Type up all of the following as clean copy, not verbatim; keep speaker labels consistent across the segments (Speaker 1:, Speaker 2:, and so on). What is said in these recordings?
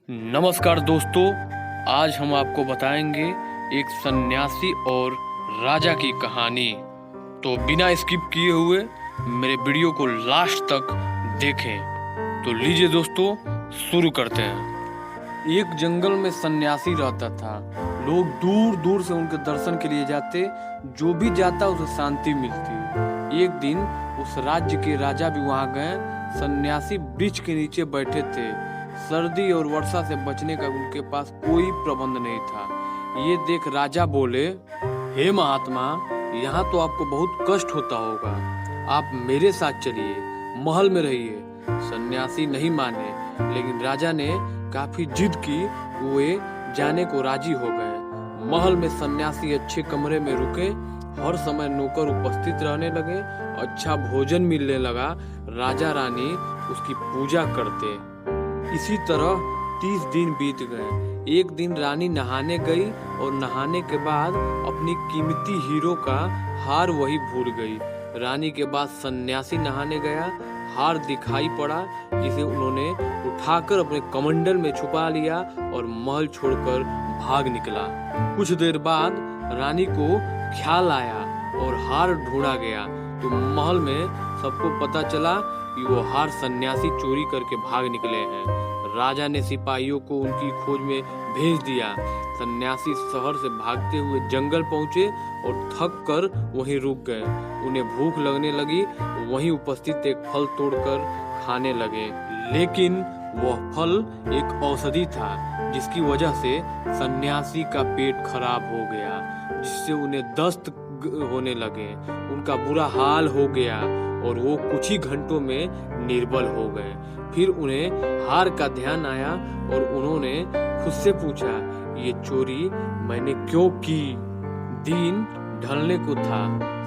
Speaker 1: नमस्कार दोस्तों, आज हम आपको बताएंगे एक सन्यासी और राजा की कहानी। तो बिना स्किप किए हुए मेरे वीडियो को लास्ट तक देखें। तो लीजिए दोस्तों, शुरू करते हैं। एक जंगल में सन्यासी रहता था। लोग दूर दूर से उनके दर्शन के लिए जाते, जो भी जाता उसे शांति मिलती। एक दिन उस राज्य के राजा भी वहां गए। सन्यासी वृक्ष के नीचे बैठे थे। सर्दी और वर्षा से बचने का उनके पास कोई प्रबंध नहीं था। ये देख राजा बोले, हे महात्मा, यहाँ तो आपको बहुत कष्ट होता होगा। आप मेरे साथ चलिए, महल में रहिए। सन्यासी नहीं माने, लेकिन राजा ने काफी जिद की। वे जाने को राजी हो गए। महल में सन्यासी अच्छे कमरे में रुके। हर समय नौकर उपस्थित रहने लगे। अच्छा भोजन मिलने लगा। राजा रानी उसकी पूजा करते। इसी तरह 30 दिन बीत गए। एक दिन रानी नहाने गई और नहाने के बाद अपनी कीमती हीरो का हार वही भूल गई। रानी के बाद सन्यासी नहाने गया। हार दिखाई पड़ा, जिसे उन्होंने उठाकर अपने कमंडल में छुपा लिया और महल छोड़कर भाग निकला। कुछ देर बाद रानी को ख्याल आया और हार ढूंढा गया। तो महल में सबको पता चला कि वो हार सन्यासी चोरी करके भाग निकले हैं। राजा ने सिपाहियों को उनकी खोज में भेज दिया। सन्यासी शहर से भागते हुए जंगल पहुंचे और थक कर वहीं रुक गए। उन्हें भूख लगने लगी। वहीं उपस्थित एक फल तोड़कर खाने लगे, लेकिन वह फल एक औषधि था, जिसकी वजह से सन्यासी का पेट खराब हो गया, जिससे उन्हें दस्त होने लगे। उनका बुरा हाल हो गया और वो कुछ ही घंटों में निर्बल हो गए। फिर उन्हें हार का ध्यान आया और उन्होंने खुद से पूछा, ये चोरी मैंने क्यों की? दिन ढलने को था।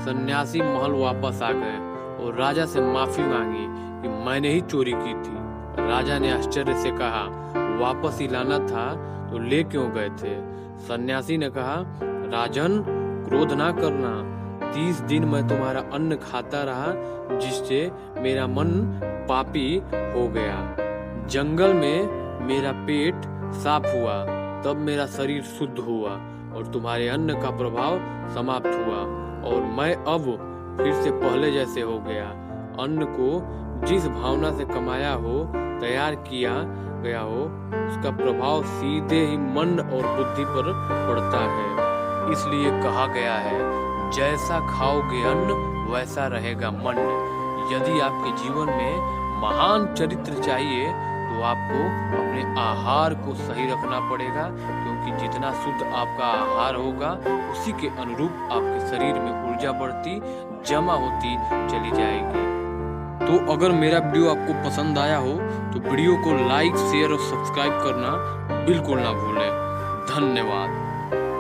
Speaker 1: सन्यासी महल वापस आ गए और राजा से माफी मांगी कि मैंने ही चोरी की थी। राजा ने आश्चर्य से कहा, वापस ही लाना था तो ले क्यों गए थे? सन्यासी ने कहा, राजन, क्रोध ना करना। 30 दिन मैं तुम्हारा अन्न खाता रहा, जिससे मेरा मन पापी हो गया। जंगल में मेरा पेट साफ हुआ, तब मेरा शरीर शुद्ध हुआ और तुम्हारे अन्न का प्रभाव समाप्त हुआ और मैं अब फिर से पहले जैसे हो गया। अन्न को जिस भावना से कमाया हो, तैयार किया गया हो, उसका प्रभाव सीधे ही मन और बुद्धि पर पड़ता है। इसलिए कहा गया है, जैसा खाओगे अन्न वैसा रहेगा मन। यदि आपके जीवन में महान चरित्र चाहिए तो आपको अपने आहार को सही रखना पड़ेगा, क्योंकि जितना शुद्ध आपका आहार होगा, उसी के अनुरूप आपके शरीर में ऊर्जा बढ़ती, जमा होती चली जाएगी। तो अगर मेरा वीडियो आपको पसंद आया हो तो वीडियो को लाइक, शेयर और सब्सक्राइब करना बिल्कुल ना भूलें। धन्यवाद।